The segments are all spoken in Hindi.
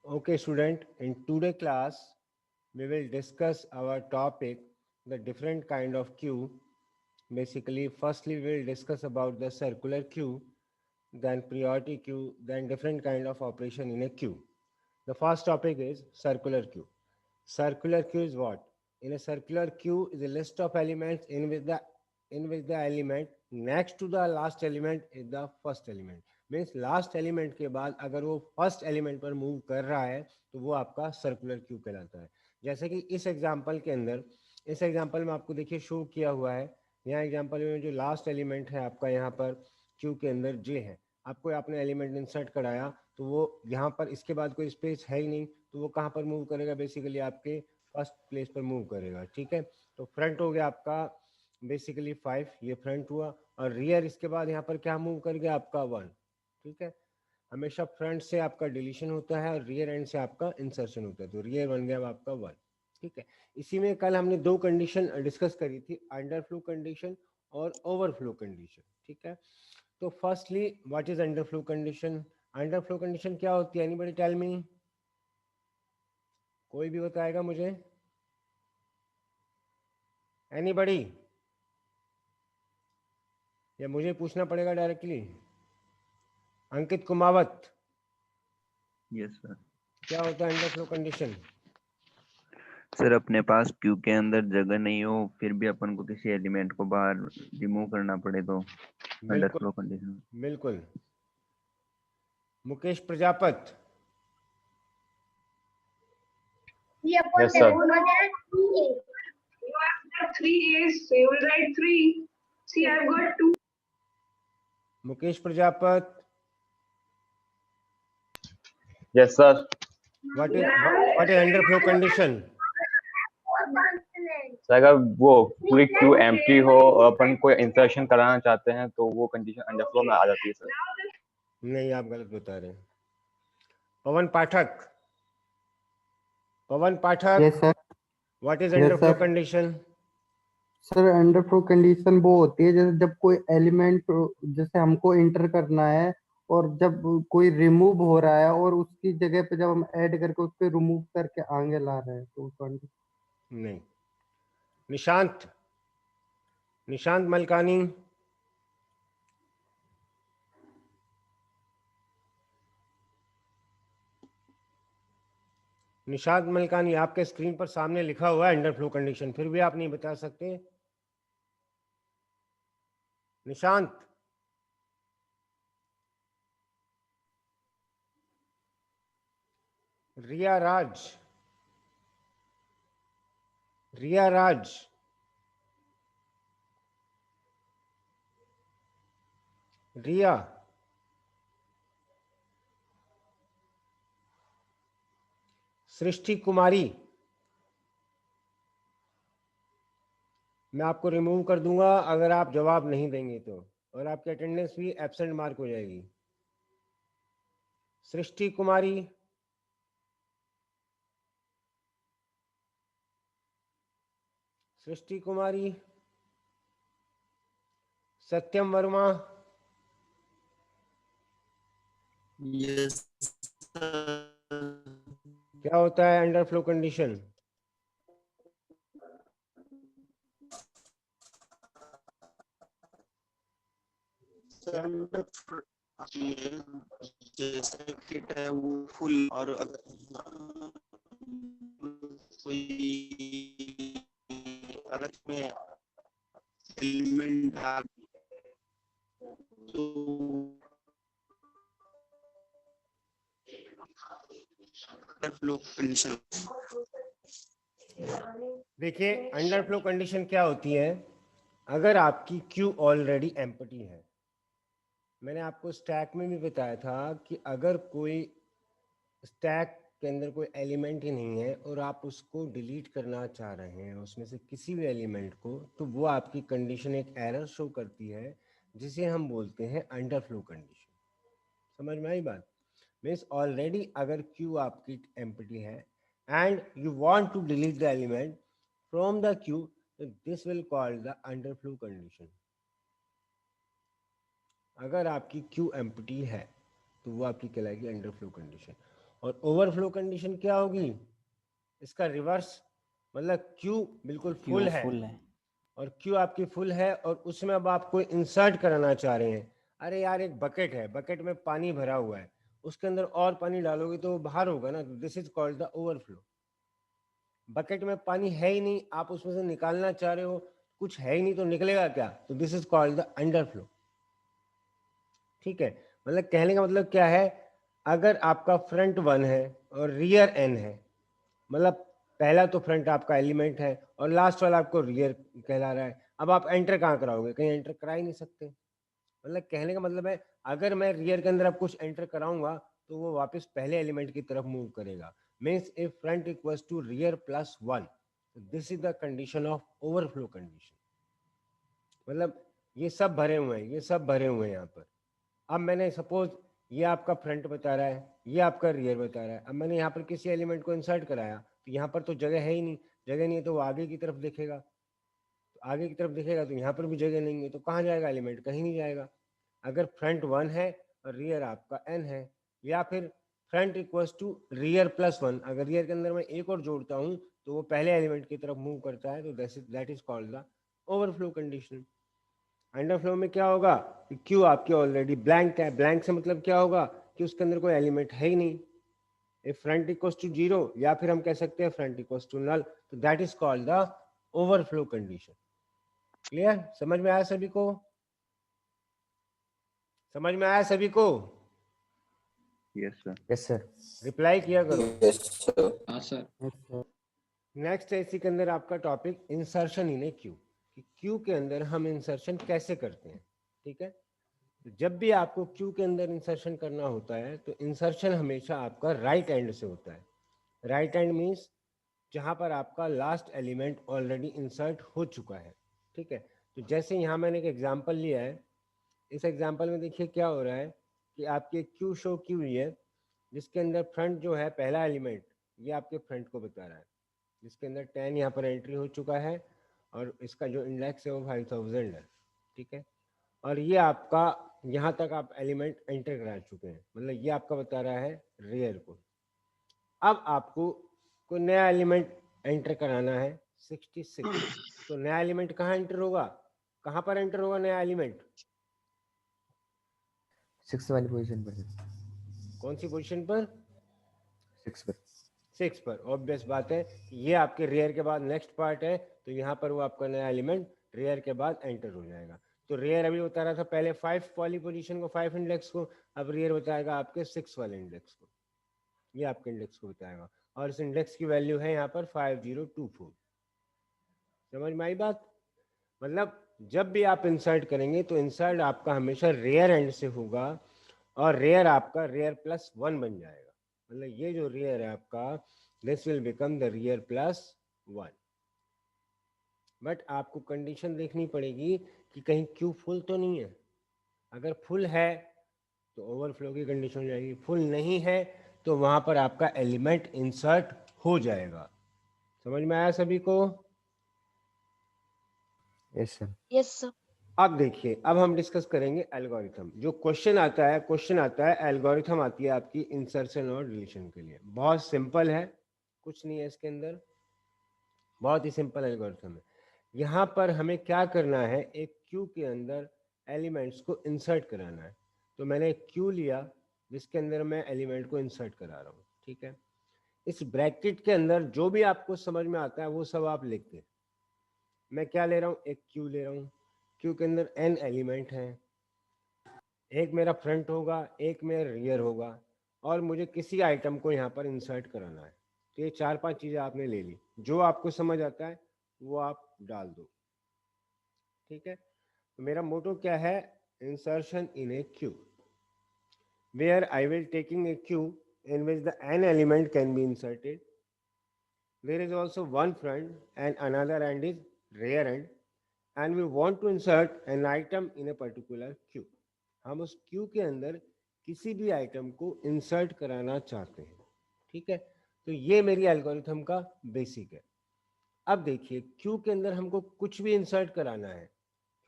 Okay, student, in today class, we will discuss our topic, the different kind of queue. Basically, firstly, we will discuss about the circular queue, then priority queue, then different kind of operation in a queue. The first topic is circular queue. Circular queue is what? In a circular queue is a list of elements in which the element next to the last element is the first element. Means last element के बाद अगर वो फर्स्ट एलिमेंट पर मूव कर रहा है तो वो आपका सर्कुलर क्यू कहलाता है। जैसे कि इस एग्जांपल के अंदर, इस एग्जांपल में आपको देखिए शो किया हुआ है, यहाँ एग्जांपल में जो लास्ट एलिमेंट है आपका यहाँ पर क्यू के अंदर जे है, आपको आपने एलिमेंट इंसर्ट कराया तो वो यहाँ पर इसके बाद कोई स्पेस है ही नहीं, तो वो कहाँ पर मूव करेगा? बेसिकली आपके फर्स्ट प्लेस पर मूव करेगा। ठीक है, तो फ्रंट हो गया आपका बेसिकली 5, ये फ्रंट हुआ, और रियर इसके बाद यहाँ पर क्या मूव कर गया? आपका 1। ठीक है, हमेशा फ्रंट से आपका डिलीशन होता है और रियर एंड से आपका इंसर्शन होता है, तो रियर बन गया आपका 1। ठीक है, इसी में कल हमने दो कंडीशन डिस्कस करी थी, अंडरफ्लो कंडीशन और ओवरफ्लो कंडीशन। ठीक है, तो firstly what is underflow condition? Underflow condition क्या होती है? एनीबॉडी टेल मी, कोई भी बताएगा मुझे? एनीबॉडी, या मुझे पूछना पड़ेगा डायरेक्टली? अंकित कुमावत, यस सर। क्या होता है अंडरफ्लो कंडीशन? सर अपने पास क्यू के अंदर जगह नहीं हो, फिर भी अपन को किसी एलिमेंट को बाहर रिमूव करना पड़े तो बिल्कुल अंडरफ्लो कंडीशन। बिल्कुल। Mukesh Prajapat, Yes, sir. You have got 3 A's, so you will write 3. See, I've got 2. Mukesh Prajapat, Yes, sir. what is underflow condition? तो अगर वो पूरी क्यू एम्प्टी हो और अपन कोई इंसर्शन कराना चाहते हैं तो वो कंडीशन अंडरफ्लो में आ जाती है सर। नहीं, आप गलत बता रहे हैं। Pawan Pathak, Pawan Pathak, yes sir. What is Yes, underflow sir. Condition? Sir underflow condition वो होती है जैसे जब कोई एलिमेंट जैसे हमको इंटर करना है और जब कोई रिमूव हो रहा है और उसकी जगह पे जब हम ऐड करके उसको रिमूव करके आगे ला रहे हैं तो नहीं। निशांत, निशांत मलकानी, निशांत मलकानी, आपके स्क्रीन पर सामने लिखा हुआ है अंडरफ्लो कंडीशन, फिर भी आप नहीं बता सकते? निशांत, रिया राज, रिया राज, रिया, सृष्टि कुमारी, मैं आपको रिमूव कर दूंगा अगर आप जवाब नहीं देंगे तो, और आपकी अटेंडेंस भी एब्सेंट मार्क हो जाएगी। सृष्टि कुमारी, सृष्टि कुमारी, सत्यम वर्मा, यस क्या होता है अंडरफ्लो कंडीशन? जैसे किट है वो फुल, और अगर कोई अलग में एलिमेंट आ तो फ्लो कंडीशन। देखिए अंडरफ्लो कंडीशन क्या होती है? अगर आपकी क्यू ऑलरेडी एम्प्टी है, मैंने आपको स्टैक में भी बताया था कि अगर कोई स्टैक के अंदर कोई एलिमेंट ही नहीं है और आप उसको डिलीट करना चाह रहे हैं उसमें से किसी भी एलिमेंट को, तो वो आपकी कंडीशन एक एरर शो करती है जिसे हम बोलते हैं अंडरफ्लो कंडीशन। समझ में आई बात? मीन्स ऑलरेडी अगर क्यू आपकी एम्प्टी है and you want to delete the element from the queue, तो this will call the underflow condition. अगर आपकी क्यू एम्प्टी है तो वो आपकी कहलाएगी अंडरफ्लो कंडीशन। और ओवरफ्लो कंडीशन क्या होगी, इसका रिवर्स, मतलब क्यू बिल्कुल फुल है और क्यू आपकी फुल है और उसमें अब आप कोई इंसर्ट कराना चाह रहे हैं। अरे यार एक बकेट है, बकेट में पानी भरा हुआ है, उसके अंदर और पानी डालोगे तो वो बाहर होगा ना, this is called the overflow. Bucket में पानी है ही नहीं, आप उसमें से निकालना चाह रहे हो, कुछ है ही नहीं तो निकलेगा क्या, तो this is called the underflow. ठीक है, मतलब कहने का मतलब क्या है, अगर आपका फ्रंट 1 है और रियर n है, मतलब पहला तो फ्रंट आपका एलिमेंट है और लास्ट वाला आपको रियर कहला रहा है, अब आप एंटर कहाँ कराओगे, कहीं एंटर करा ही नहीं सकते। मतलब कहने का मतलब है अगर मैं रियर के अंदर अब कुछ एंटर कराऊंगा तो वो वापस पहले एलिमेंट की तरफ मूव करेगा। Means if front equals to rear plus 1, this is the condition of overflow condition. मतलब ये सब भरे हुए हैं, ये सब भरे हुए हैं यहाँ पर। अब मैंने सपोज ये आपका फ्रंट बता रहा है, ये आपका रियर बता रहा है, अब मैंने यहाँ पर किसी एलिमेंट को इंसर्ट कराया तो यहाँ पर तो जगह है ही नहीं, जगह नहीं है तो वो आगे की तरफ देखेगा, तो आगे की तरफ देखेगा तो यहाँ पर भी जगह नहीं है, तो कहाँ जाएगा एलिमेंट, कहीं नहीं जाएगा। अगर फ्रंट 1 है और रियर आपका n है, या फिर front equals to rear plus 1, अगर रियर के अंदर मैं एक और जोड़ता हूँ तो वो पहले एलिमेंट की तरफ मूव करता है, तो that is called the overflow condition. Underflow में क्या होगा, क्यू आपकी ऑलरेडी ब्लैंक है, ब्लैंक से मतलब क्या होगा कि उसके अंदर कोई एलिमेंट है ही नहीं। इफ फ्रंट इक्वल्स टू 0, या फिर हम कह सकते हैं फ्रंट इक्वल्स टू नल, तो that is called the overflow condition. Clear, समझ में आया सभी को, समझ में आया सभी को? Yes sir. Yes sir. Reply किया करो। हाँ सर। नेक्स्ट है इसी के अंदर आपका topic insertion in a Q, कि क्यू के अंदर हम इंसर्शन कैसे करते हैं। ठीक है, तो जब भी आपको क्यू के अंदर इंसर्शन करना होता है तो इंसर्शन हमेशा आपका राइट एंड से होता है। राइट एंड मीन्स जहाँ पर आपका लास्ट एलिमेंट ऑलरेडी इंसर्ट हो चुका है। ठीक है, तो जैसे यहाँ मैंने एक एग्जांपल लिया है, इस एग्जांपल में देखिए क्या हो रहा है कि आपकी क्यू शो की हुई है, जिसके अंदर फ्रंट जो है पहला एलिमेंट, ये आपके फ्रंट को बता रहा है, जिसके अंदर 10 यहाँ पर एंट्री हो चुका है और इसका जो इंडेक्स है वो 5000 है। ठीक है, और ये आपका यहाँ तक आप एलिमेंट एंटर करा चुके हैं, मतलब ये आपका बता रहा है रियर को। अब आपको कोई नया एलिमेंट एंटर कराना है 66, तो नया एलिमेंट कहाँ एंटर होगा, कहाँ पर एंटर होगा नया एलिमेंट, 6 वाली पोजीशन पर। कौन सी पोजीशन पर, 6 पर। 6 पर। ऑब्वियस बात है, ये आपके रियर के बाद नेक्स्ट पार्ट है, तो यहाँ पर वो आपका नया एलिमेंट रियर के बाद एंटर हो जाएगा। तो रियर अभी बता रहा था पहले 5 वाली पोजीशन को, 5 इंडेक्स को, अब रियर बताएगा आपके 6 वाले इंडेक्स को, ये आपके इंडेक्स को बताएगा, और इस इंडेक्स की वैल्यू है यहाँ पर 5024। समझ में आई बात? मतलब जब भी आप इंसर्ट करेंगे तो इंसर्ट आपका हमेशा रेयर एंड से होगा और रेयर आपका रेयर प्लस 1 बन जाएगा। मतलब ये जो रेयर है आपका, this will become the rear plus 1। But आपको कंडीशन देखनी पड़ेगी कि कहीं क्यू फुल तो नहीं है। अगर फुल है तो ओवरफ्लो की कंडीशन हो जाएगी, फुल नहीं है तो वहां पर आपका एलिमेंट इंसर्ट हो जाएगा। समझ में आया सभी को? Yes sir. Yes sir. अब देखिए, अब हम डिस्कस करेंगे एल्गोरिथम। जो क्वेश्चन आता है एल्गोरिथम आती है आपकी इंसर्शन और डिलीशन के लिए। बहुत सिंपल है, कुछ नहीं है इसके अंदर, बहुत ही सिंपल एल्गोरिथम है। यहाँ पर हमें क्या करना है, एक क्यू के अंदर एलिमेंट्स को इंसर्ट कराना है। तो मैंने एक क्यू लिया जिसके अंदर मैं एलिमेंट को इंसर्ट करा रहा हूँ। ठीक है, इस ब्रैकेट के अंदर जो भी आपको समझ में आता है वो सब आप लिखते हैं। मैं क्या ले रहा हूँ, एक क्यू ले रहा हूँ, क्यू के अंदर n एलिमेंट है, एक मेरा फ्रंट होगा, एक मेरा रियर होगा, और मुझे किसी आइटम को यहाँ पर इंसर्ट कराना है। तो ये 4-5 चीज़ें आपने ले ली, जो आपको समझ आता है वो आप डाल दो। ठीक है, तो मेरा मोटो क्या है, insertion in a queue, where I will taking a queue in which the n element can be inserted. There is also one front and another end is rear end, and we want to insert an item in a particular queue. हम उस क्यू के अंदर किसी भी आइटम को इंसर्ट कराना चाहते हैं। ठीक है, तो ये मेरी एल्गोरिथम का बेसिक है। अब देखिए, क्यू के अंदर हमको कुछ भी इंसर्ट कराना है।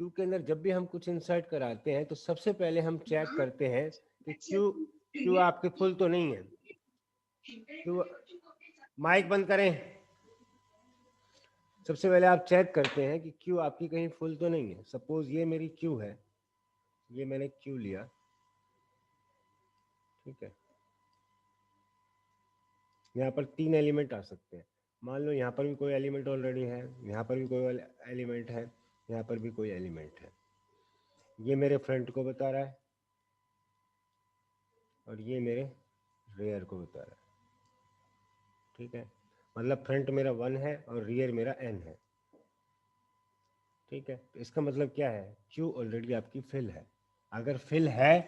क्यू के अंदर जब भी हम कुछ इंसर्ट कराते हैं तो सबसे पहले हम चेक करते हैं कि क्यू आपके फुल तो नहीं है। क्यों माइक बंद करें। सबसे पहले आप चेक करते हैं कि क्यू आपकी कहीं फुल तो नहीं है। सपोज ये मेरी क्यू है, ये मैंने क्यू लिया, ठीक है। यहाँ पर 3 एलिमेंट आ सकते हैं। मान लो यहाँ पर भी कोई एलिमेंट ऑलरेडी है, यहाँ पर भी कोई एलिमेंट है, यहाँ पर भी कोई एलिमेंट है। ये मेरे फ्रंट को बता रहा है और ये मेरे रियर को बता रहा है, ठीक है। मतलब फ्रंट मेरा 1 है और रियर मेरा n है, ठीक है। तो इसका मतलब क्या है, क्यू ऑलरेडी आपकी फिल है। अगर फिल है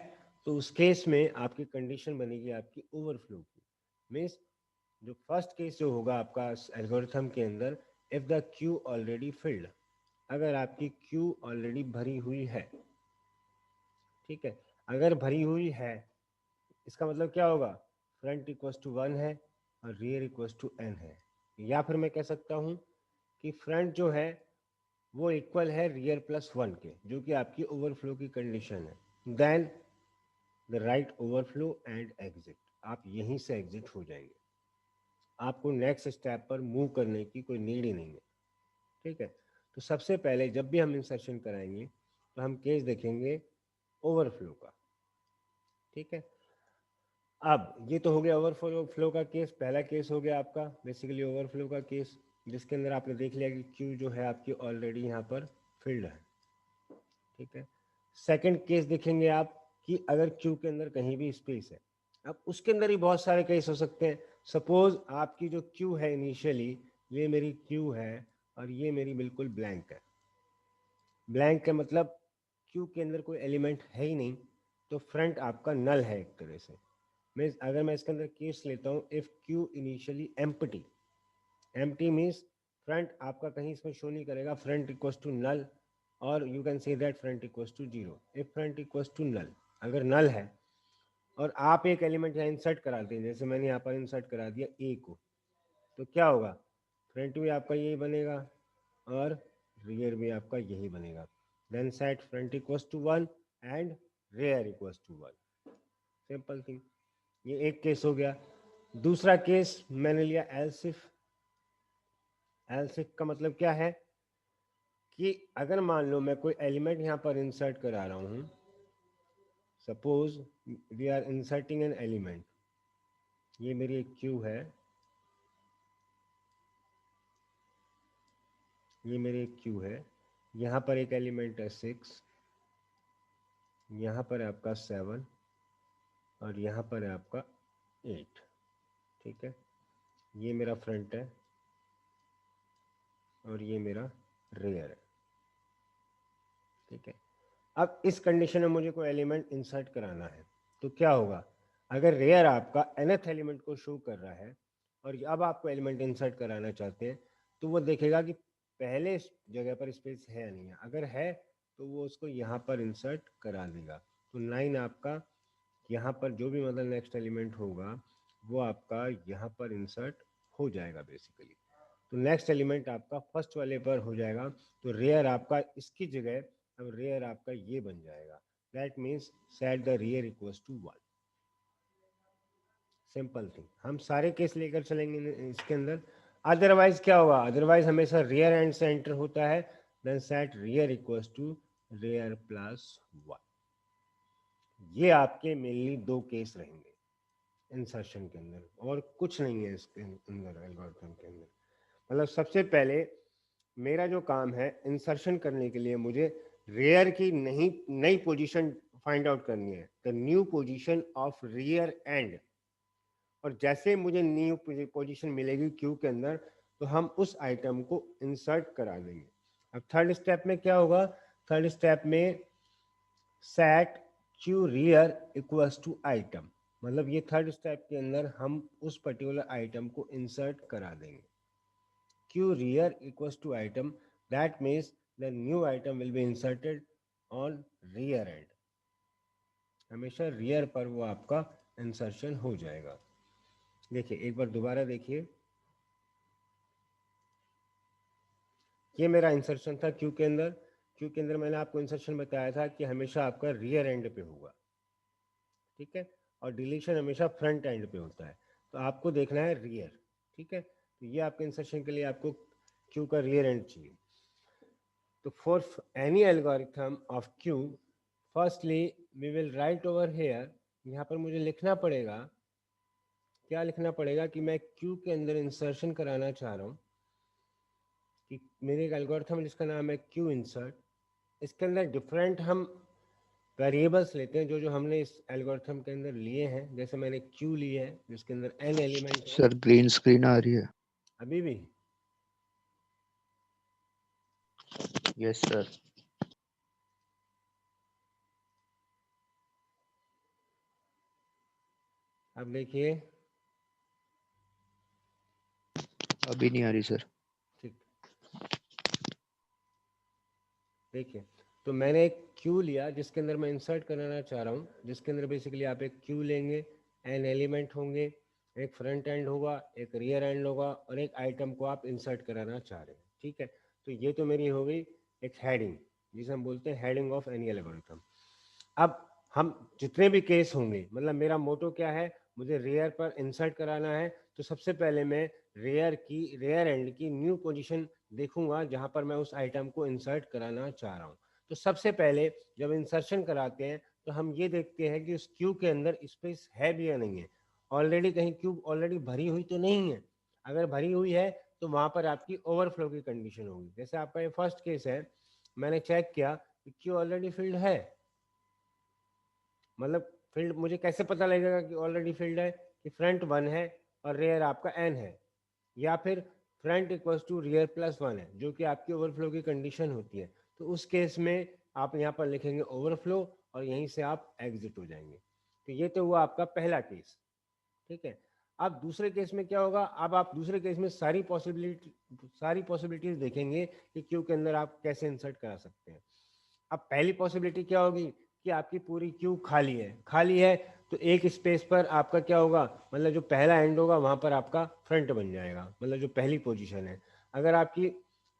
तो उस केस में आपकी कंडीशन बनेगी आपकी ओवरफ्लो की। मीन्स जो फर्स्ट केस जो होगा आपका एल्गोरिथम के अंदर, if the Q already field, अगर आपकी क्यू ऑलरेडी भरी हुई है, ठीक है। अगर भरी हुई है इसका मतलब क्या होगा, फ्रंट इक्वल्स टू 1 है और रियर इक्वल्स टू n है। या फिर मैं कह सकता हूँ कि फ्रंट जो है वो इक्वल है रियर प्लस 1 के, जो कि आपकी ओवरफ्लो की कंडीशन है। Then the write overflow and exit, आप यहीं से एग्जिट हो जाएंगे। आपको नेक्स्ट स्टेप पर मूव करने की कोई नीड ही नहीं है, ठीक है। तो सबसे पहले जब भी हम इंसर्शन कराएंगे तो हम केस देखेंगे ओवरफ्लो का, ठीक है। अब ये तो हो गया ओवरफ्लो का केस, पहला केस हो गया आपका बेसिकली ओवरफ्लो का केस, जिसके अंदर आपने देख लिया कि क्यू जो है आपकी ऑलरेडी यहाँ पर फिल्ड है, ठीक है। सेकंड केस देखेंगे आप कि अगर क्यू के अंदर कहीं भी स्पेस है। अब उसके अंदर ही बहुत सारे केस हो सकते हैं। सपोज आपकी जो क्यू है इनिशियली, ये मेरी क्यू है और ये मेरी बिल्कुल ब्लैंक है। ब्लैंक का मतलब क्यू के अंदर कोई एलिमेंट है ही नहीं, तो फ्रंट आपका नल है एक तरह से। मीन्स अगर मैं इसके अंदर केस लेता हूँ, if Q initially empty, empty means front आपका कहीं इसमें शो नहीं करेगा, फ्रंट इक्वल्स टू नल, और you can say that front equals to 0 if front equals to null. अगर नल है और आप एक एलिमेंट यहाँ इंसर्ट करा दें, जैसे मैंने यहाँ पर इंसर्ट करा दिया ए को, तो क्या होगा, फ्रंट भी आपका यही बनेगा और रियर भी आपका यही बनेगा। Then set front equals to 1 and rear equals to 1, simple thing. ये एक केस हो गया। दूसरा केस मैंने लिया एल्स इफ। एल्स इफ का मतलब क्या है कि अगर मान लो मैं कोई एलिमेंट यहाँ पर इंसर्ट करा रहा हूँ, suppose we are inserting an element, ये मेरी एक क्यू है, ये मेरी एक क्यू है, यहाँ पर एक एलिमेंट है 6, यहाँ पर है आपका 7 और यहाँ पर है आपका 8, ठीक है। ये मेरा फ्रंट है और ये मेरा रियर है, ठीक है। अब इस कंडीशन में मुझे कोई एलिमेंट इंसर्ट कराना है, तो क्या होगा, अगर रेयर आपका nth एलिमेंट को शो कर रहा है और अब आपको एलिमेंट इंसर्ट कराना चाहते हैं, तो वो देखेगा कि पहले जगह पर स्पेस है या नहीं है। अगर है तो वो उसको यहाँ पर इंसर्ट करा देगा। तो 9 आपका यहाँ पर जो भी मतलब नेक्स्ट एलिमेंट होगा वो आपका यहाँ पर इंसर्ट हो जाएगा बेसिकली। तो नेक्स्ट एलिमेंट आपका फर्स्ट वाले पर हो जाएगा, तो रेयर आपका इसकी जगह अब रेयर आपका ये बन जाएगा। That means set the rear equals to 1, simple thing. हम सारे केस लेकर चलेंगे इसके अंदर। अदरवाइज क्या होगा, अदरवाइज हमेशा रियर एंड से एंटर होता है, then set rear equals to rear plus 1। ये आपके मेनली 2 केस रहेंगे इंसर्शन के अंदर, और कुछ नहीं है इसके अंदर एल्गोरिथम के अंदर। मतलब सबसे पहले मेरा जो काम है इंसर्शन करने के लिए मुझे रेयर की नई पोजीशन फाइंड आउट करनी है, the new position of rear and. और जैसे मुझे न्यू पोजीशन मिलेगी क्यू के अंदर, तो हम उस आइटम को इंसर्ट करा देंगे। अब थर्ड स्टेप में क्या होगा, थर्ड स्टेप में set queue rear equals to item, मतलब ये थर्ड स्टेप के अंदर हम उस पर्टिकुलर आइटम को इंसर्ट करा देंगे। Q rear equals to item, that means the new item will be inserted on rear end। हमेशा rear पर वो आपका इंसर्शन हो जाएगा। देखिए एक बार दोबारा देखिए, ये मेरा इंसर्शन था Q के अंदर। Q के अंदर मैंने आपको इंसर्शन बताया था कि हमेशा आपका रियर एंड पे होगा, ठीक है, और डिलीशन हमेशा फ्रंट एंड पे होता है। तो तो आपको देखना है रियर, ठीक है। तो ये आपके इंसर्शन के लिए आपको क्यू का रियर एंड चाहिए। तो for any algorithm of queue, firstly we will write over here, यहाँ पर मुझे लिखना पड़ेगा, क्या लिखना पड़ेगा कि मैं क्यू के अंदर इंसर्शन कराना चाह रहा हूँ, कि मेरे एक एल्गोरिथम जिसका नाम है क्यू इंसर्ट, इसके अंदर डिफरेंट हम वेरिएबल्स लेते हैं जो जो हमने इस एल्गोरिथम के अंदर लिए हैं। जैसे मैंने क्यू लिए है जिसके अंदर n एलिमेंट है। सर ग्रीन स्क्रीन आ रही है। अभी भी यस सर। अब देखिए, अभी नहीं आ रही सर। ठीक, देखिए तो मैंने एक क्यू लिया जिसके अंदर मैं इंसर्ट कराना चाह रहा हूँ, जिसके अंदर बेसिकली आप एक क्यू लेंगे, n एलिमेंट होंगे, एक फ्रंट एंड होगा, एक रियर एंड होगा, और एक आइटम को आप इंसर्ट कराना चाह रहे हैं, ठीक है। तो ये तो मेरी हो गई एक हेडिंग, जिसे हम बोलते हैं हेडिंग ऑफ एनी एल्गोरिथम। अब हम जितने भी केस होंगे, मतलब मेरा मोटो क्या है, मुझे रेयर पर इंसर्ट कराना है, तो सबसे पहले मैं रेयर एंड की न्यू पोजीशन देखूंगा जहां पर मैं उस आइटम को इंसर्ट कराना चाह रहा हूं। तो सबसे पहले जब इंसर्शन कराते हैं तो हम ये देखते हैं कि उस क्यू के अंदर स्पेस है भी या नहीं है, ऑलरेडी कहीं क्यू ऑलरेडी भरी हुई तो नहीं है। अगर भरी हुई है तो वहां पर आपकी ओवरफ्लो की कंडीशन होगी। जैसे आपका ये फर्स्ट केस है, मैंने चेक किया कि क्यू ऑलरेडी फिल्ड है, मतलब फील्ड मुझे कैसे पता लगेगा कि ऑलरेडी फील्ड है, कि फ्रंट 1 है और रेयर आपका n है, या फिर front equals to rear plus 1 है, जो कि आपकी ओवरफ्लो की कंडीशन होती है। तो उस केस में आप यहाँ पर लिखेंगे ओवरफ्लो और यहीं से आप एग्जिट हो जाएंगे। तो ये तो हुआ आपका पहला केस, ठीक है। अब दूसरे केस में क्या होगा, अब आप दूसरे केस में सारी पॉसिबिलिटीज देखेंगे कि क्यू के अंदर आप कैसे इंसर्ट करा सकते हैं। अब पहली पॉसिबिलिटी क्या होगी कि आपकी पूरी क्यू खाली है, तो एक स्पेस पर आपका क्या होगा, मतलब जो पहला एंड होगा वहां पर आपका फ्रंट बन जाएगा, मतलब जो पहली पोजीशन है। अगर आपकी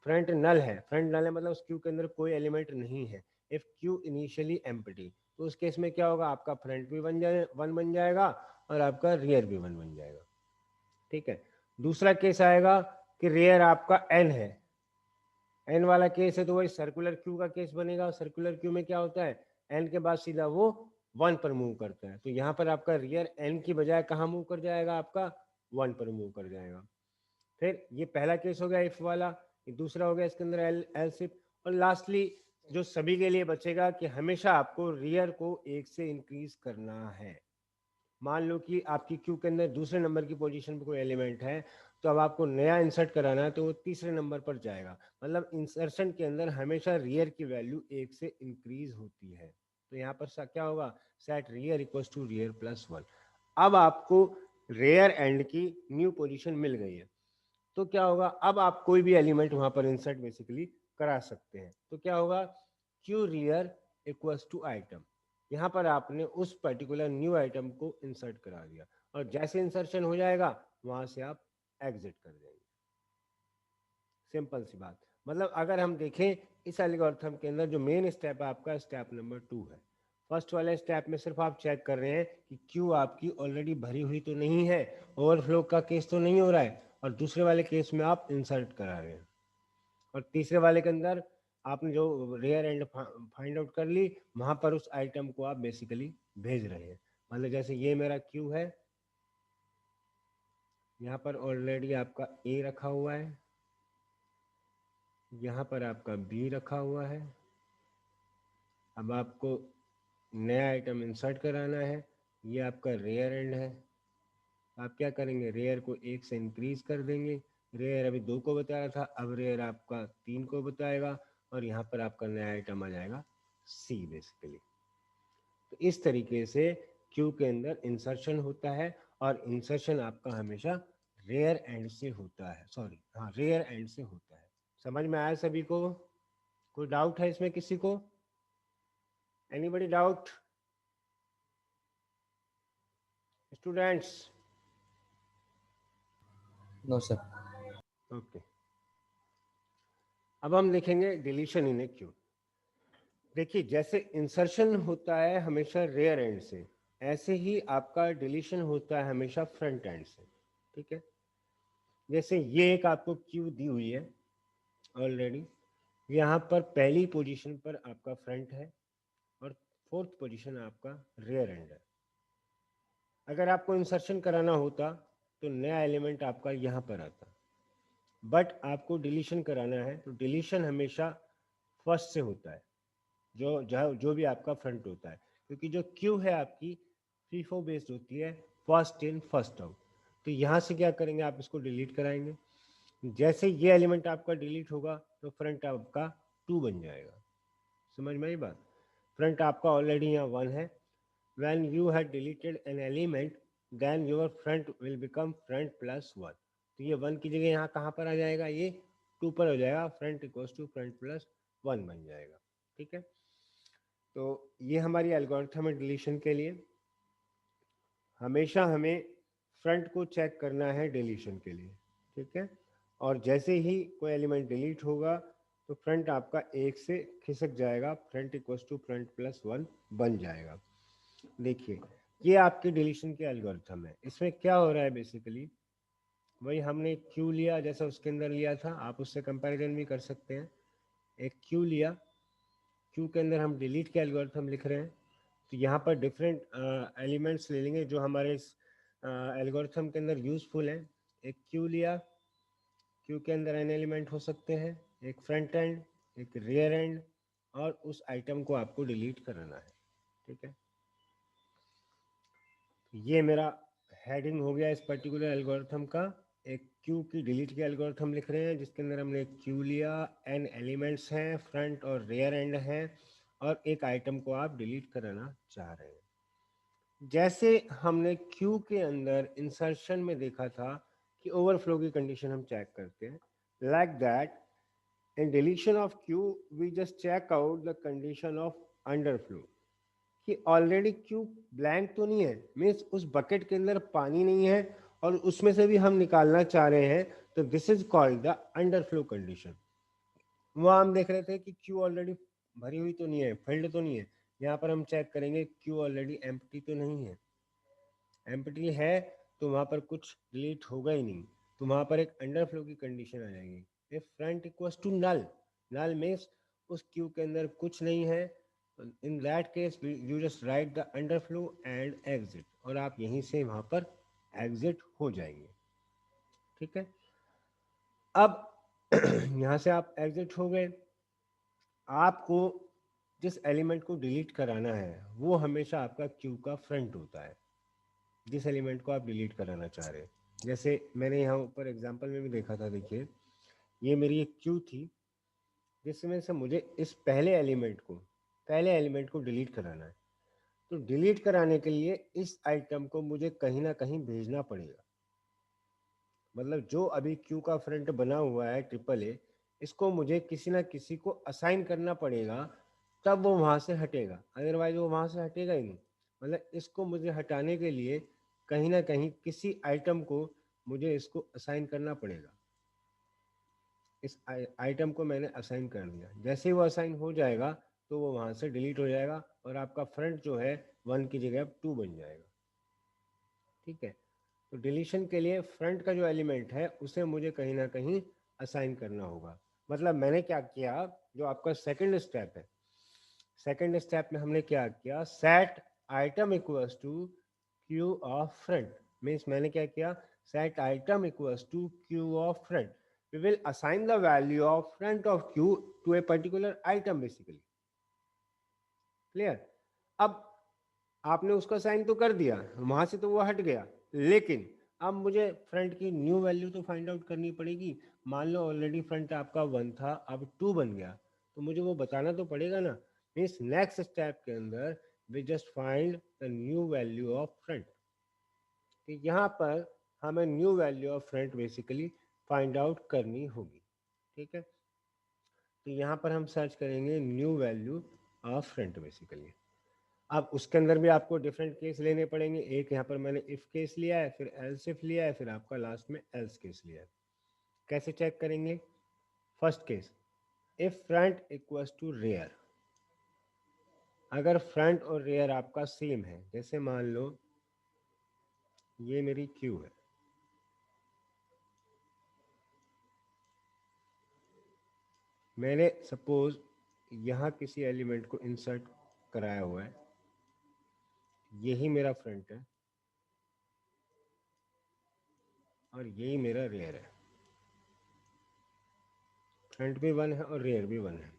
फ्रंट नल है मतलब उस क्यू के अंदर कोई एलिमेंट नहीं है, इफ क्यू इनिशियली एम्प्टी, तो उस केस में क्या होगा, आपका फ्रंट भी 1 बन जाएगा और आपका रियर भी 1 बन जाएगा, ठीक है। दूसरा केस आएगा कि रियर आपका n है, एन वाला केस है तो वही सर्कुलर क्यू का केस बनेगा। सर्कुलर क्यू में क्या होता है, एन के बाद सीधा वो 1 पर मूव करता है, तो यहाँ पर आपका रियर एन की बजाय कहाँ मूव कर जाएगा, आपका 1 पर मूव कर जाएगा। फिर ये पहला केस हो गया इफ वाला, ये दूसरा हो गया इसके अंदर एल शिफ्ट, और लास्टली जो सभी के लिए बचेगा कि हमेशा आपको रियर को 1 से इंक्रीज करना है। मान लो कि आपकी क्यू के अंदर दूसरे नंबर की पोजीशन पर कोई एलिमेंट है, तो अब आपको नया इंसर्ट कराना है तो वो तीसरे नंबर पर जाएगा, मतलब इंसर्शन के अंदर हमेशा रियर की वैल्यू 1 से इंक्रीज होती है। तो यहाँ पर क्या होगा, set rear equals to rear plus 1। अब आपको रेयर एंड की न्यू पोजीशन मिल गई है, तो क्या होगा, अब आप कोई भी एलिमेंट वहां पर इंसर्ट बेसिकली करा सकते हैं। तो क्या होगा, queue rear equals to item, यहाँ पर आपने उस पर्टिकुलर न्यू आइटम को इंसर्ट करा दिया, और जैसे इंसर्शन हो जाएगा वहां से आप एग्जिट कर देंगे। सिंपल सी बात। मतलब अगर हम देखें इस एल्गोरिथम के अंदर जो मेन स्टेप है आपका स्टेप नंबर 2 है। फर्स्ट वाले स्टेप में सिर्फ आप चेक कर रहे हैं कि क्यू आपकी ऑलरेडी भरी हुई तो नहीं है, ओवरफ्लो का केस तो नहीं हो रहा है, और दूसरे वाले केस में आप इंसर्ट करा रहे हैं, और तीसरे वाले के अंदर आपने जो रेयर एंड फाइंड आउट कर ली, वहां पर उस आइटम को आप बेसिकली भेज रहे हैं। मतलब जैसे ये मेरा क्यू है, यहाँ पर ऑलरेडी आपका ए रखा हुआ है, यहाँ पर आपका बी रखा हुआ है। अब आपको नया आइटम इंसर्ट कराना है, ये आपका रेयर एंड है। आप क्या करेंगे, रेयर को 1 से इंक्रीज कर देंगे। रेयर अभी 2 को बताया था, अब रेयर आपका 3 को बताएगा, और यहाँ पर आपका नया आइटम आ जाएगा सी बेसिकली। तो इस तरीके से क्यू के अंदर इंसर्शन होता है, और इंसर्शन आपका हमेशा रेयर एंड से होता है, सॉरी हाँ रेयर एंड से होता है। समझ में आया सभी को? कोई डाउट है इसमें किसी को? Anybody doubt students? No sir. Okay, अब हम देखेंगे डिलीशन इन ए क्यू। देखिए जैसे इंसर्शन होता है हमेशा रेयर एंड से, ऐसे ही आपका डिलीशन होता है हमेशा फ्रंट एंड से, ठीक है। जैसे ये एक आपको क्यू दी हुई है ऑलरेडी, यहाँ पर पहली पोजीशन पर आपका फ्रंट है और फोर्थ पोजीशन आपका रियर एंड है। अगर आपको इंसर्शन कराना होता तो नया एलिमेंट आपका यहाँ पर आता, बट आपको डिलीशन कराना है तो डिलीशन हमेशा फर्स्ट से होता है, जो भी आपका फ्रंट होता है, क्योंकि जो क्यू है आपकी फीफो बेस्ड होती है, फर्स्ट इन फर्स्ट आउट। तो यहाँ से क्या करेंगे, आप इसको डिलीट कराएंगे। जैसे ये एलिमेंट आपका डिलीट होगा तो फ्रंट आपका 2 बन जाएगा। समझ में आई बात? फ्रंट आपका ऑलरेडी यहाँ 1 है। When you had deleted an element, then your front will become front plus 1. तो ये 1 की जगह यहाँ कहाँ पर आ जाएगा, ये 2 पर हो जाएगा, front equals to front plus 1 बन जाएगा, ठीक है। तो ये हमारी एल्गोरिथम है डिलीशन के लिए। हमेशा हमें फ्रंट को चेक करना है डिलीशन के लिए, ठीक है। और जैसे ही कोई एलिमेंट डिलीट होगा तो फ्रंट आपका 1 से खिसक जाएगा, front equals to front plus 1 बन जाएगा। देखिए ये आपकी डिलीशन की एल्गोरिथम है। इसमें क्या हो रहा है, बेसिकली वही हमने क्यू लिया जैसा उसके अंदर लिया था, आप उससे कंपैरिजन भी कर सकते हैं। एक क्यू लिया, क्यू के अंदर हम डिलीट के एल्गोरिथम लिख रहे हैं, तो यहाँ पर डिफरेंट एलिमेंट्स ले लेंगे जो हमारे इस एल्गोरिथम के अंदर यूजफुल हैं। एक क्यू लिया, क्यू के अंदर एन एलिमेंट हो सकते हैं, एक फ्रंट एंड, एक रियर एंड, और उस आइटम को आपको डिलीट कराना है, ठीक है। ये मेरा हेडिंग हो गया इस पर्टिकुलर एल्गोरिथम का। एक क्यू की डिलीट के एल्गोरिथम लिख रहे हैं जिसके अंदर हमने एक क्यू लिया, एन एलिमेंट्स हैं, फ्रंट और रियर एंड हैं, और एक आइटम को आप डिलीट कराना चाह रहे हैं। जैसे हमने क्यू के अंदर इंसर्शन में देखा था कि ओवरफ्लो की कंडीशन हम चेक करते हैं, like that in deletion of queue we just check out the condition of underflow, कि ऑलरेडी क्यू ब्लैंक तो नहीं है, मीन्स उस बकेट के अंदर पानी नहीं है और उसमें से भी हम निकालना चाह रहे हैं, तो this is called the underflow condition. वहाँ हम देख रहे थे कि क्यू ऑलरेडी भरी हुई तो नहीं है, फिल्ड तो नहीं है, यहाँ पर हम चेक करेंगे क्यू ऑलरेडी एम्प्टी तो नहीं है। एम्प्टी है तो वहाँ पर कुछ डिलीट होगा ही नहीं, तो वहाँ पर एक अंडरफ्लो की कंडीशन आ जाएगी। If front equals to null, null means उस क्यू के अंदर कुछ नहीं है, in that case you just write the underflow and exit, और आप यहीं से वहाँ पर एग्जिट हो जाएंगे, ठीक है। अब यहाँ से आप एग्जिट हो गए। आपको जिस एलिमेंट को डिलीट कराना है वो हमेशा आपका क्यू का फ्रंट होता है, जिस एलिमेंट को आप डिलीट कराना चाह रहे हैं। जैसे मैंने यहाँ ऊपर एग्जांपल में भी देखा था, देखिए ये मेरी एक क्यू थी जिसमें से मुझे इस पहले एलिमेंट को डिलीट कराना है। तो डिलीट कराने के लिए इस आइटम को मुझे कहीं ना कहीं भेजना पड़ेगा, मतलब जो अभी क्यू का फ्रंट बना हुआ है ट्रिपल ए, इसको मुझे किसी ना किसी को असाइन करना पड़ेगा, तब वो वहाँ से हटेगा, अदरवाइज वो वहाँ से हटेगा ही नहीं। मतलब इसको मुझे हटाने के लिए कहीं ना कहीं किसी आइटम को मुझे इसको असाइन करना पड़ेगा। इस आइटम को मैंने असाइन कर दिया, जैसे ही वो असाइन हो जाएगा तो वो वहाँ से डिलीट हो जाएगा और आपका फ्रंट जो है 1 की जगह अब 2 बन जाएगा, ठीक है। तो डिलीशन के लिए फ्रंट का जो एलिमेंट है उसे मुझे कहीं ना कहीं असाइन करना होगा। मतलब मैंने क्या किया, जो आपका सेकंड स्टेप है, सेकंड स्टेप में हमने क्या किया, set item equals to queue of front, means मैंने क्या किया, set item equals to queue of front, we will assign the value of front of q to a particular item basically, clear। अब आपने उसको असाइन तो कर दिया, वहां से तो वो हट गया, लेकिन अब मुझे फ्रंट की न्यू वैल्यू तो फाइंड आउट करनी पड़ेगी। मान लो ऑलरेडी फ्रंट आपका 1 था, अब 2 बन गया, तो मुझे वो बताना तो पड़ेगा ना। मीन्स नेक्स्ट स्टेप के अंदर we just find the new value of front, तो यहाँ पर हमें new value of front basically find out करनी होगी, ठीक है। तो यहाँ पर हम सर्च करेंगे new value of front basically. अब उसके अंदर भी आपको डिफरेंट केस लेने पड़ेंगे, एक यहाँ पर मैंने इफ केस लिया है, फिर एल्स इफ लिया है, फिर आपका लास्ट में एल्स केस लिया है। कैसे चेक करेंगे, first case, if front equals to rear, अगर फ्रंट और रियर आपका सेम है, जैसे मान लो ये मेरी क्यू है, मैंने सपोज यहाँ किसी एलिमेंट को इंसर्ट कराया हुआ है, यही मेरा फ्रंट है और यही मेरा रियर है। फ्रंट भी 1 है और रियर भी 1 है।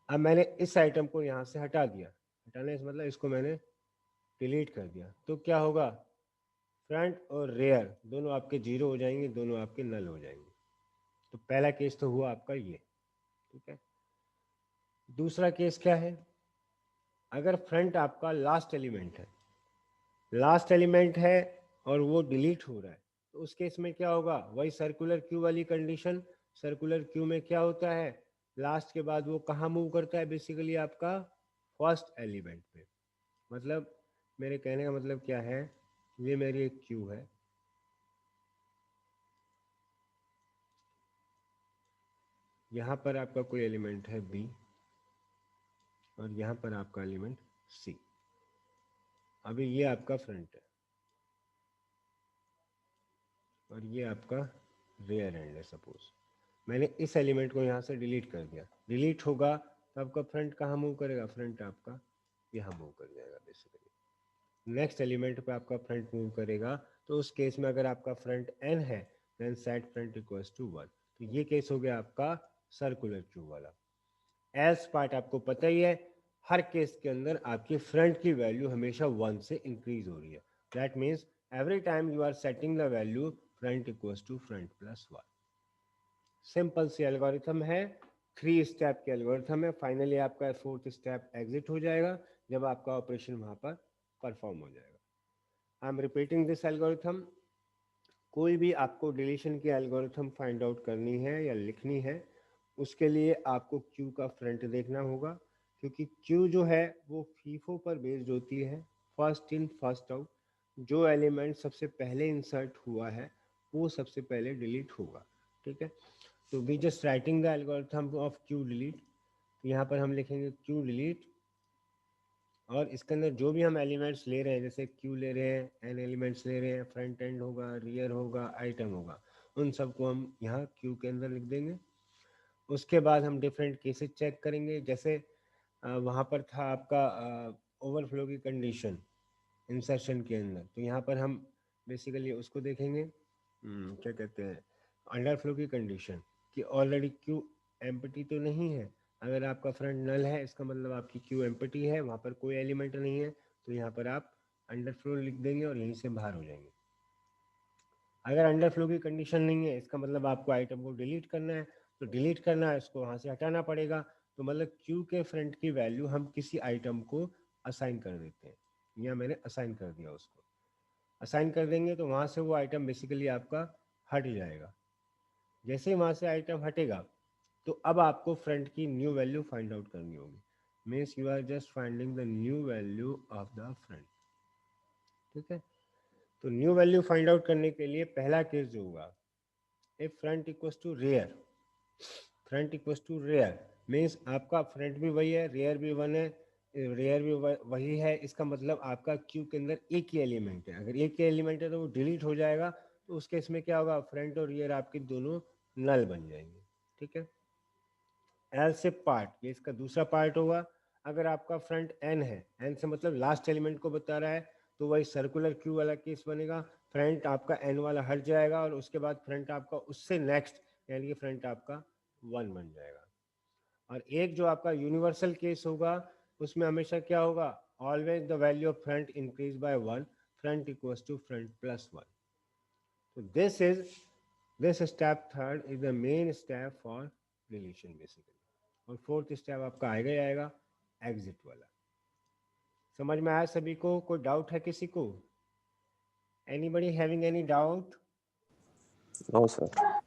अब मैंने इस आइटम को यहाँ से हटा दिया, हटाने से मतलब इसको मैंने डिलीट कर दिया, तो क्या होगा, फ्रंट और रियर दोनों आपके 0 हो जाएंगे, दोनों आपके नल हो जाएंगे। तो पहला केस तो हुआ आपका ये, ठीक है। दूसरा केस क्या है, अगर फ्रंट आपका लास्ट एलिमेंट है और वो डिलीट हो रहा है, तो उस केस में क्या होगा, वही सर्कुलर क्यू वाली कंडीशन। सर्कुलर क्यू में क्या होता है, लास्ट के बाद वो कहाँ मूव करता है, बेसिकली आपका फर्स्ट एलिमेंट पे। मतलब मेरे कहने का मतलब क्या है, ये मेरी एक क्यू है, यहाँ पर आपका कोई एलिमेंट है बी और यहाँ पर आपका एलिमेंट सी। अभी ये आपका फ्रंट है और ये आपका रियर एंड है। सपोज मैंने इस एलिमेंट को यहाँ से डिलीट कर दिया, डिलीट होगा तो आपका फ्रंट कहाँ मूव करेगा, फ्रंट आपका यहाँ मूव कर जाएगा बेसिकली। नेक्स्ट एलिमेंट पे आपका फ्रंट मूव करेगा, तो उस केस में अगर आपका फ्रंट n है then set front equals to 1। तो ये केस हो गया आपका सर्कुलर क्यू वाला। एज पार्ट आपको पता ही है, हर केस के अंदर आपकी फ्रंट की वैल्यू हमेशा 1 से इंक्रीज हो रही है। That means every time you are setting the value front equals to front plus 1। Simple सी एल्गोरिथम है, 3 स्टेप की एल्गोरिथम है। फाइनली आपका 4th स्टेप एग्जिट हो जाएगा जब आपका ऑपरेशन वहां पर परफॉर्म हो जाएगा। I am repeating this algorithm. कोई भी आपको डिलीशन की एल्गोरिथम फाइंड आउट करनी है या लिखनी है, उसके लिए आपको क्यू का फ्रंट देखना होगा, क्योंकि क्यू जो है वो फीफो पर बेस्ड होती है, फर्स्ट इन फर्स्ट आउट। जो एलिमेंट सबसे पहले इंसर्ट हुआ है वो सबसे पहले डिलीट होगा, ठीक है। तो we just writing the algorithm of queue delete. तो यहाँ पर हम लिखेंगे क्यू डिलीट, और इसके अंदर जो भी हम एलिमेंट्स ले रहे हैं, जैसे क्यू ले रहे हैं, एन एलिमेंट्स ले रहे हैं, फ्रंट एंड होगा, रियर होगा, आइटम होगा, उन सबको हम यहाँ क्यू के अंदर लिख देंगे। उसके बाद हम डिफरेंट केसेस चेक करेंगे, जैसे वहाँ पर था आपका ओवरफ्लो की कंडीशन इंसर्शन के अंदर, तो यहाँ पर हम बेसिकली उसको देखेंगे, क्या कहते हैं, अंडरफ्लो की कंडीशन, कि ऑलरेडी क्यू एम्प्टी तो नहीं है। अगर आपका फ्रंट नल है इसका मतलब आपकी क्यू एम्प्टी है, वहाँ पर कोई एलिमेंट नहीं है, तो यहाँ पर आप अंडरफ्लो लिख देंगे और यहीं से बाहर हो जाएंगे। अगर अंडरफ्लो की कंडीशन नहीं है इसका मतलब आपको आइटम को डिलीट करना है, तो डिलीट करना है उसको वहाँ से हटाना पड़ेगा। तो मतलब क्यू के फ्रंट की वैल्यू हम किसी आइटम को असाइन कर देते हैं, या मैंने असाइन कर दिया, उसको असाइन कर देंगे तो वहाँ से वो आइटम बेसिकली आपका हट जाएगा। जैसे ही वहाँ से आइटम हटेगा तो अब आपको फ्रंट की न्यू वैल्यू फाइंड आउट करनी होगी। Means you are just finding the new value of the front, ठीक है। तो न्यू वैल्यू फाइंड आउट करने के लिए पहला केस जो होगा, if front equals to rear, front equals to rear means आपका फ्रंट भी वही है, रियर भी 1 है, रियर भी वही है, इसका मतलब आपका क्यू के अंदर एक ही एलिमेंट है। अगर एक ही एलिमेंट है तो वो डिलीट हो जाएगा, तो उस केस में क्या होगा, फ्रंट और रियर आपके दोनों नल बन जाएंगे, ठीक है। एल से पार्ट, ये इसका दूसरा पार्ट होगा। अगर आपका फ्रंट एन है, एन से मतलब लास्ट एलिमेंट को बता रहा है, तो वही सर्कुलर क्यू वाला केस बनेगा। फ्रंट आपका एन वाला हट जाएगा और उसके बाद फ्रंट आपका उससे नेक्स्ट यानी कि फ्रंट आपका 1 बन जाएगा। और एक जो आपका यूनिवर्सल केस होगा उसमें हमेशा क्या होगा, always the value of front increase by 1, front equals to front plus 1। तो this step third is the main step for deletion basically. और 4th स्टेप आपका आएगा ही आएगा, एग्जिट वाला। समझ में आया सभी को? कोई डाउट है किसी को? Anybody having any doubt? No sir.